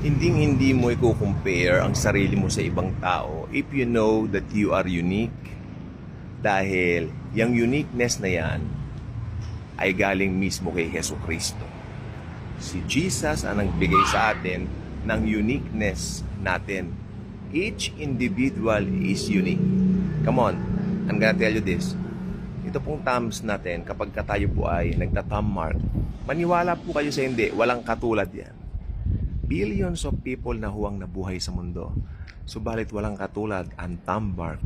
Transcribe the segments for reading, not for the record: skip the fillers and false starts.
Hindi mo i-compare ang sarili mo sa ibang tao if you know that you are unique. Dahil yung uniqueness na yan ay galing mismo kay Hesus Kristo. Si Jesus ang nagbigay sa atin ng uniqueness natin. Each individual is unique. Come on, I'm gonna tell you this. Ito pong thumbs natin, kapag tayo po ay nagta-thumb mark, maniwala po kayo sa hindi, walang katulad yan. Billions of people na huwang nabuhay sa mundo. Subalit walang katulad ang thumb mark.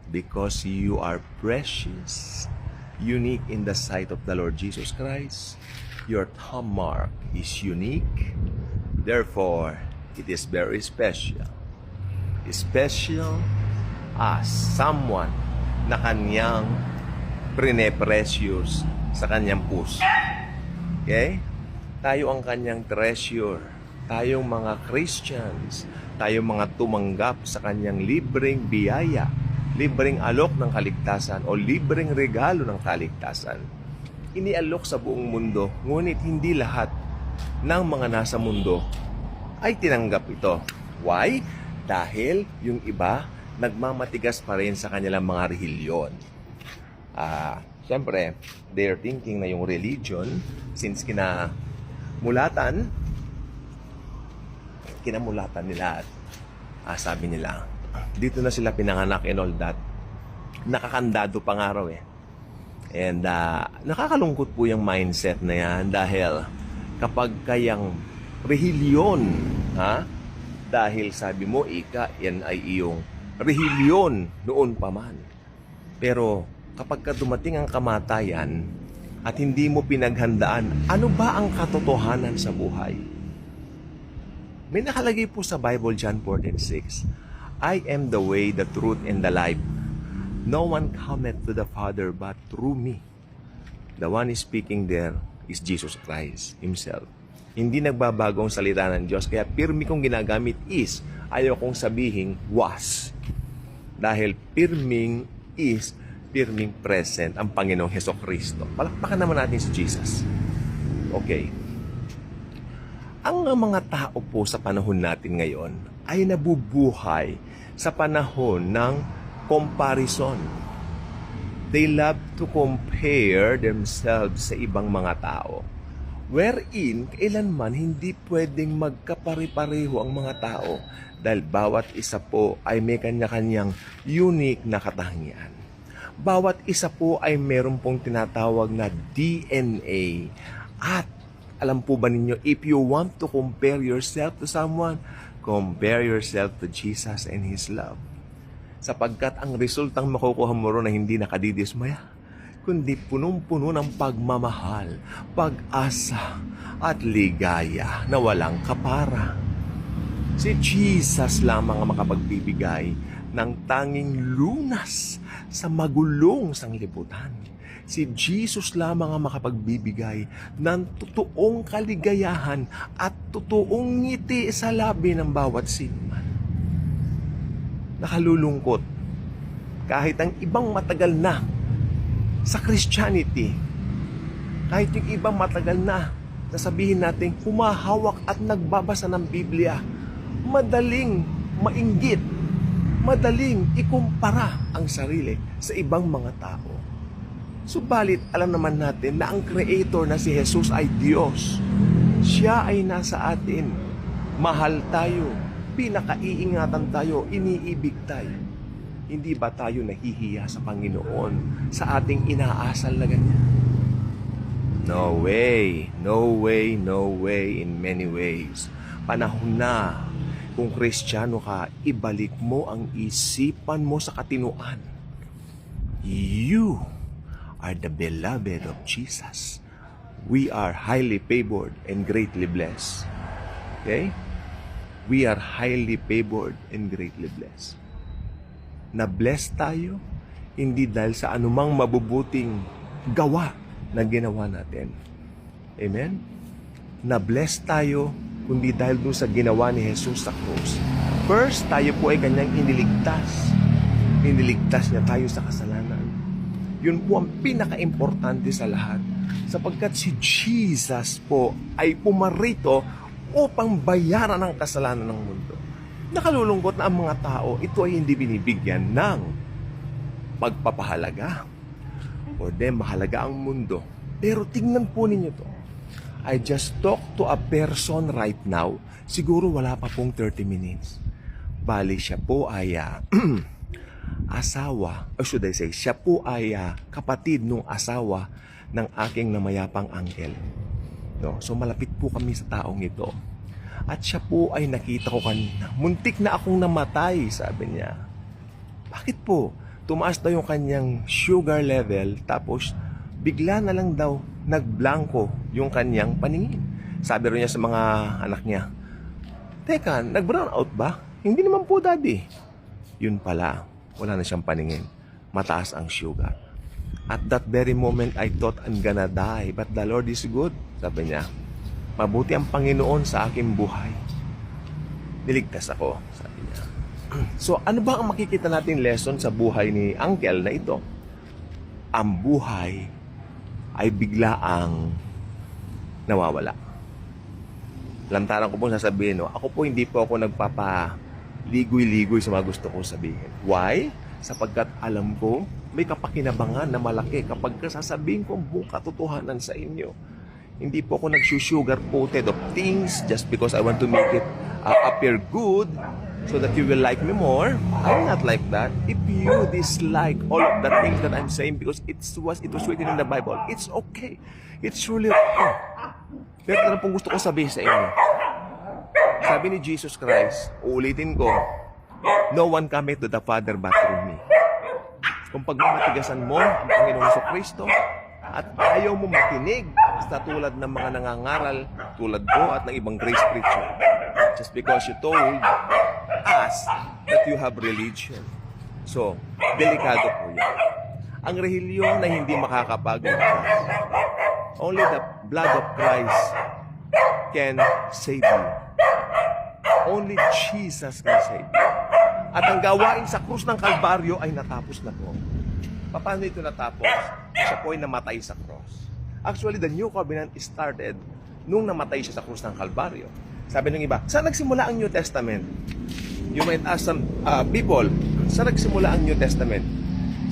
Because you are precious, unique in the sight of the Lord Jesus Christ. Your thumb mark is unique. Therefore, it is very special. Special as someone na kanyang precious sa kanyang puso. Okay? Tayo ang kanyang treasure. Tayong mga Christians, tayong mga tumanggap sa kanyang libreng biyaya, libreng alok ng kaligtasan o libreng regalo ng kaligtasan. Inialok sa buong mundo, ngunit hindi lahat ng mga nasa mundo ay tinanggap ito. Why? Dahil yung iba nagmamatigas pa rin sa kanilang mga relihiyon. Siyempre, they're thinking na yung religion, since kinamulatan nila at sabi nila, dito na sila pinanganak and all that. Nakakandado pa nga raw eh. And nakakalungkot po yung mindset na yan dahil kapag kayang relihiyon, dahil sabi mo, yan ay iyong relihiyon noon pa man. Pero kapag dumating ang kamatayan at hindi mo pinaghandaan, ano ba ang katotohanan sa buhay? May nakalagay po sa Bible, John 14:6, I am the way, the truth, and the life. No one cometh to the Father but through me. The one speaking there is Jesus Christ Himself. Hindi nagbabago ang salita ng Diyos. Kaya pirmi kong ginagamit is, ayaw kong sabihin was. Dahil pirming is, pirming present ang Panginoong Hesukristo. Palakpakan naman natin si Jesus. Okay. Ang mga tao po sa panahon natin ngayon ay nabubuhay sa panahon ng comparison. They love to compare themselves sa ibang mga tao. Wherein, kailanman hindi pwedeng magkapare-pareho ang mga tao dahil bawat isa po ay may kanya-kanyang unique na katangian. Bawat isa po ay meron pong tinatawag na DNA. At alam po ba ninyo, if you want to compare yourself to someone, compare yourself to Jesus and His love. Sapagkat ang resultang makukuha mo ron na hindi nakadidismaya, kundi punong-puno ng pagmamahal, pag-asa, at ligaya na walang kapara. Si Jesus lamang ang makapagbibigay ng tanging lunas sa magulong sanglibutan. Si Jesus lamang ang makapagbibigay ng totoong kaligayahan at totoong ngiti sa labi ng bawat sinuman. Nakalulungkot, kahit ang ibang matagal na sa Christianity, kahit yung ibang matagal na sasabihin natin humahawak at nagbabasa ng Biblia, madaling mainggit, madaling ikumpara ang sarili sa ibang mga tao. Subalit, alam naman natin na ang Creator na si Jesus ay Diyos. Siya ay nasa atin. Mahal tayo. Pinakaiingatan tayo. Iniibig tayo. Hindi ba tayo nahihiya sa Panginoon sa ating inaasal na ganyan? No way. No way. No way in many ways. Panahon na. Kung Kristiyano ka, ibalik mo ang isipan mo sa katinuan. You are the beloved of Jesus. We are highly favored and greatly blessed. Okay? We are highly favored and greatly blessed. Na-bless tayo, hindi dahil sa anumang mabubuting gawa na ginawa natin. Amen? Na-bless tayo, kundi dahil dun sa ginawa ni Jesus sa krus. First, tayo po ay kanyang iniligtas. Iniligtas niya tayo sa kasalanan. Yun po ang pinaka-importante sa lahat. Sapagkat si Jesus po ay pumarito upang bayaran ang kasalanan ng mundo. Nakalulungkot na ang mga tao, ito ay hindi binibigyan ng pagpapahalaga. For them, mahalaga ang mundo. Pero tingnan po ninyo to. I just talked to a person right now. Siguro wala pa pong 30 minutes. Bali, siya po ay asawa, or should I say, siya po ay kapatid nung asawa ng aking namayapang uncle. No? So malapit po kami sa taong ito. At siya po ay nakita ko kanina. Muntik na akong namatay, sabi niya. Bakit po? Tumaas daw yung kanyang sugar level, tapos bigla na lang daw nagblanko yung kanyang paningin. Sabi rin niya sa mga anak niya, teka, nag-brown out ba? Hindi naman po, daddy. Yun pala, wala na siyang paningin. Mataas ang sugar. At that very moment, I thought I'm gonna die. But the Lord is good, sabi niya. Mabuti ang Panginoon sa aking buhay. Niligtas ako, sabi niya. So, ano ba ang makikita natin lesson sa buhay ni Uncle na ito? Ang buhay ay biglaang nawawala. Lantaran ko po sasabihin, no? Ako po hindi po ako nagpapaligoy-ligoy sa mga gusto kong sabihin. Why? Sapagkat alam ko, may kapakinabangan na malaki kapag sasabihin ko ang buong katotohanan sa inyo. Hindi po ako nag-sugar-coated of things just because I want to make it appear good so that you will like me more. I'm not like that. If you dislike all of the things that I'm saying because it was written in the Bible, it's okay. It's truly okay. Pero ano pong gusto ko sabihin sa inyo? Sabi ni Jesus Christ, uulitin ko, no one cometh to the Father but through me. Kung pagmamatigasan mo ang Panginoong Jesucristo at ayaw mo makinig sa tulad ng mga nangangaral tulad ko at ng ibang grace preacher, just because you told us that you have religion. So, delikado po yan. Ang relihiyon na hindi makakapagligtas. Only the blood of Christ can save you. Only Jesus can save you. At ang gawain sa krus ng Kalbaryo ay natapos na po. Paano ito natapos? Siya po ay namatay sa cross. Actually, the New Covenant started nung namatay siya sa krus ng Kalbaryo. Sabi ng iba, saan nagsimula ang New Testament? You might ask some people, saan nagsimula ang New Testament?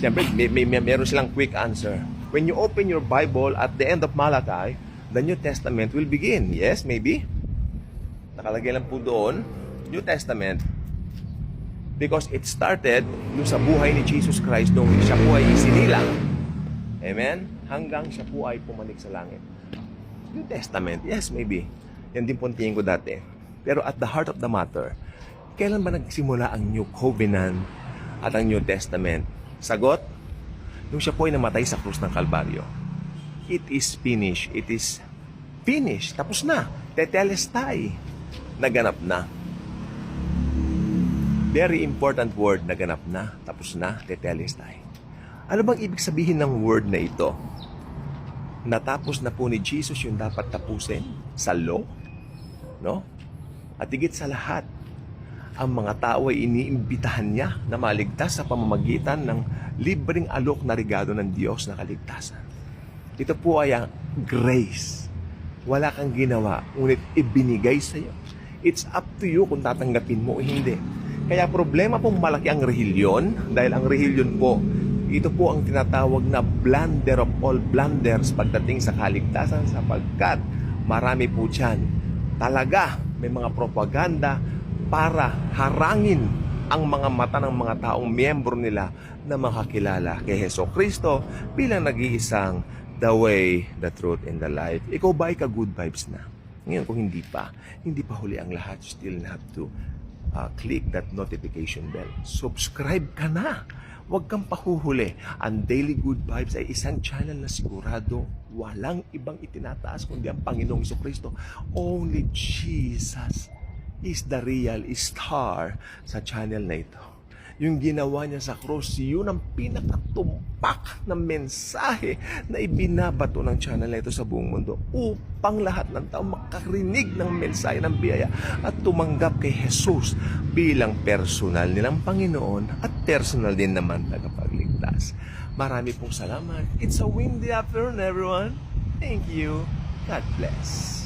Siyempre, meron silang quick answer. When you open your Bible at the end of Malachi, the New Testament will begin. Yes, maybe. Nakalagay lang po doon, New Testament, because it started nung sa buhay ni Jesus Christ nung siya po ay isinilang. Amen? Hanggang siya po ay pumanik sa langit. New Testament, yes, maybe. Yan din po ang tingin ko dati. Pero at the heart of the matter, kailan ba nagsimula ang New Covenant at ang New Testament? Sagot, nung siya po ay namatay sa krus ng Kalbaryo. It is finished. It is finished. Tapos na. Tetelestai. Naganap na. Very important word, naganap na, tapos na, tetelestai. Ano bang ibig sabihin ng word na ito? Natapos na po ni Jesus yung dapat tapusin sa law, no? At higit sa lahat, ang mga tao ay iniimbitahan niya na maligtas sa pamamagitan ng libreng alok na regalo ng Diyos na kaligtasan. Ito po ay ang grace. Wala kang ginawa, ngunit ibinigay sa iyo. It's up to you kung tatanggapin mo o hindi. Kaya problema pong malaki ang rehilyon dahil ang rehilyon po, ito po ang tinatawag na blunder of all blunders pagdating sa kaligtasan sapagkat marami po dyan. Talaga may mga propaganda para harangin ang mga mata ng mga taong miyembro nila na makakilala kay Jesucristo bilang nag-iisang the way, the truth, and the life. Ikaw ba ay ka-good vibes na? Ngayon kung hindi pa huli ang lahat, you still have to click that notification bell. Subscribe ka na. Huwag kang pahuhuli. Ang Daily Good Vibes ay isang channel na sigurado walang ibang itinataas kundi ang Panginoong Jesucristo. Only Jesus is the real star sa channel na ito. Yung ginawa niya sa cross, yun ang pinakatumpak na mensahe na ibinabato ng channel na ito sa buong mundo upang lahat ng tao makarinig ng mensahe ng biyaya at tumanggap kay Jesus bilang personal nilang Panginoon at personal din naman tagapagligtas. Marami pong salamat. It's a windy afternoon, everyone. Thank you. God bless.